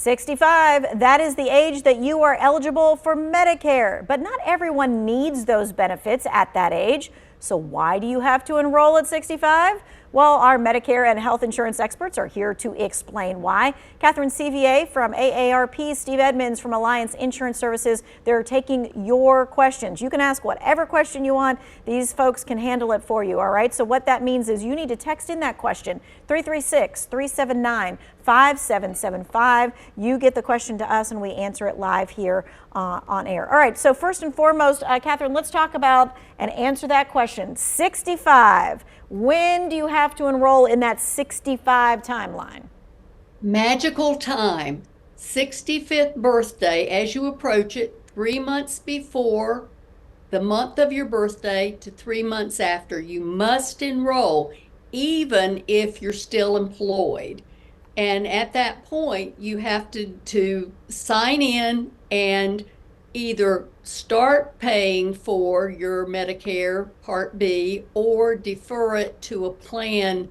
65, that is the age that you are eligible for Medicare, but not everyone needs those benefits at that age. So why do you have to enroll at 65? Well, our Medicare and health insurance experts are here to explain why. Catherine Sevier from AARP, Steve Edmonds from Alliance Insurance Services, they're taking your questions. You can ask whatever question you want. These folks can handle it for you, all right? So what that means is you need to text in that question, 336-379-5775. You get the question to us and we answer it live here on air. All right, so first and foremost, Catherine, let's talk about and answer that question. 65. When do you have to enroll in that 65 timeline? Magical time, 65th birthday. As you approach it, 3 months before the month of your birthday to 3 months after, you must enroll, even if you're still employed. And at that point, you have to sign in and either start paying for your Medicare Part B or defer it to a plan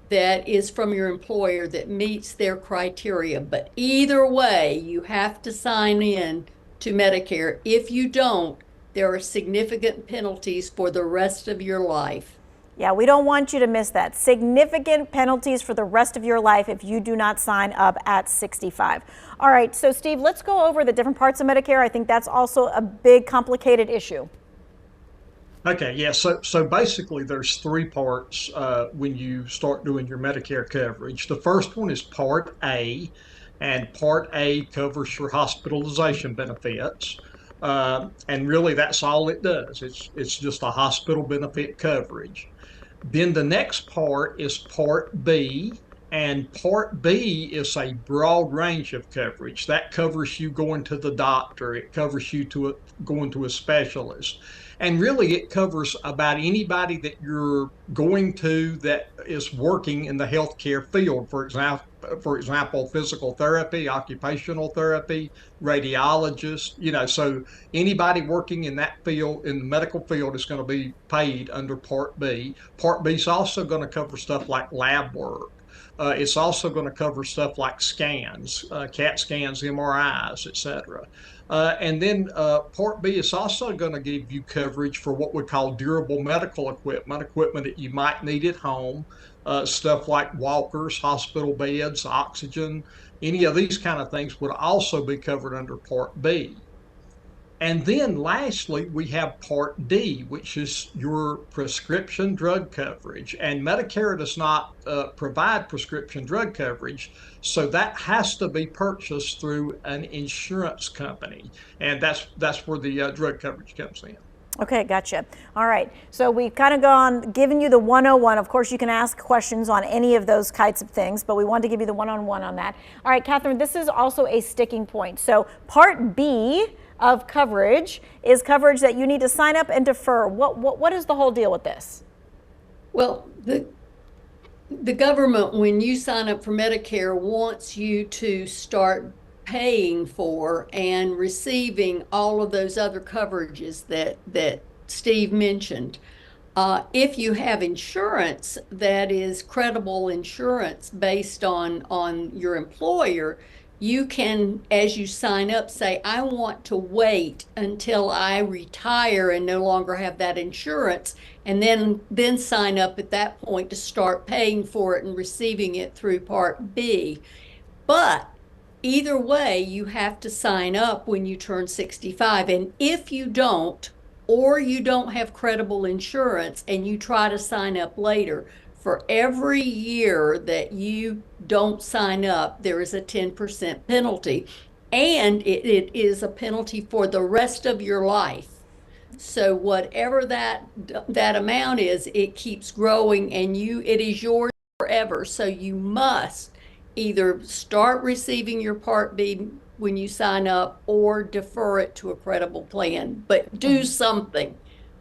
that is from your employer that meets their criteria. But either way, you have to sign in to Medicare. If you don't, there are significant penalties for the rest of your life. Yeah, we don't want you to miss that. Significant penalties for the rest of your life if you do not sign up at 65. All right, so Steve, let's go over the different parts of Medicare. I think that's also a big, complicated issue. Okay, yeah, so basically there's three parts when you start doing your Medicare coverage. The first one is Part A, and Part A covers your hospitalization benefits. And really that's all it does. It's just a hospital benefit coverage. Then the next part is Part B, and Part B is a broad range of coverage. That covers you going to the doctor, it covers you going to a specialist. And really, it covers about anybody that you're going to that is working in the healthcare field. For example, physical therapy, occupational therapy, radiologists, so anybody working in that field, in the medical field, is going to be paid under Part B. Part B is also going to cover stuff like lab work. It's also going to cover stuff like scans, CAT scans, MRIs, etc. And then Part B is also going to give you coverage for what we call durable medical equipment that you might need at home, stuff like walkers, hospital beds, oxygen, any of these kind of things would also be covered under Part B. And then lastly, we have Part D, which is your prescription drug coverage. And Medicare does not provide prescription drug coverage, so that has to be purchased through an insurance company. And that's where the drug coverage comes in. Okay, gotcha. All right, so we've kind of given you the 101. Of course, you can ask questions on any of those kinds of things, but we wanted to give you the one-on-one on that. All right, Catherine, this is also a sticking point. So Part B of coverage is coverage that you need to sign up and defer. What is the whole deal with this? Well, the government, when you sign up for Medicare, wants you to start paying for and receiving all of those other coverages that Steve mentioned. If you have insurance that is credible insurance based on your employer, you can, as you sign up, say, I want to wait until I retire and no longer have that insurance, and then sign up at that point to start paying for it and receiving it through Part B. But either way, you have to sign up when you turn 65. And if you don't, or you don't have credible insurance and you try to sign up later, for every year that you don't sign up, there is a 10% penalty. And it is a penalty for the rest of your life. So whatever that amount is, it keeps growing, and it is yours forever. So you must either start receiving your Part B when you sign up or defer it to a credible plan, but do something.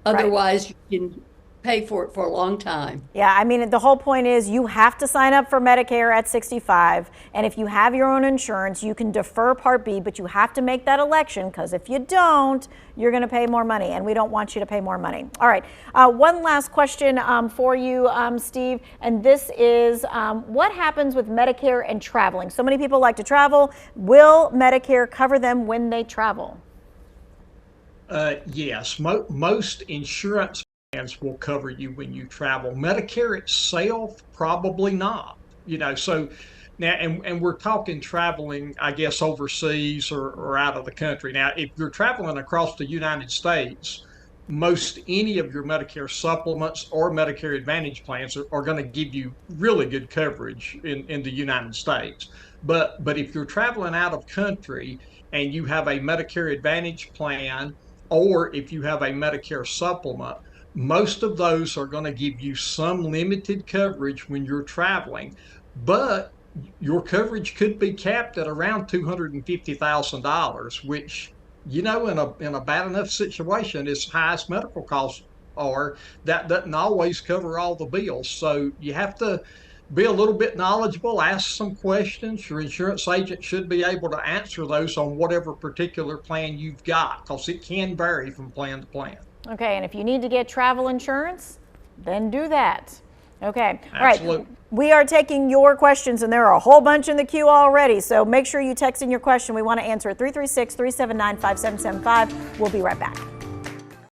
Otherwise, you can pay for it for a long time. Yeah, I mean, the whole point is you have to sign up for Medicare at 65. And if you have your own insurance, you can defer Part B, but you have to make that election, because if you don't, you're going to pay more money, and we don't want you to pay more money. All right, one last question for you, Steve, and this is what happens with Medicare and traveling? So many people like to travel. Will Medicare cover them when they travel? Yes, most insurance plans will cover you when you travel. Medicare itself, probably not. So now, and we're talking traveling, I guess, overseas or out of the country. Now, if you're traveling across the United States, most any of your Medicare supplements or Medicare Advantage plans are going to give you really good coverage in the United States. But if you're traveling out of country and you have a Medicare Advantage plan, or if you have a Medicare supplement, most of those are going to give you some limited coverage when you're traveling, but your coverage could be capped at around $250,000, which, in a bad enough situation, as high as medical costs are, that doesn't always cover all the bills. So you have to be a little bit knowledgeable, ask some questions. Your insurance agent should be able to answer those on whatever particular plan you've got, because it can vary from plan to plan. Okay, and if you need to get travel insurance, then do that. Okay, Absolutely. All right. We are taking your questions, and there are a whole bunch in the queue already, so make sure you text in your question. We want to answer it. 336-379-5775. We'll be right back.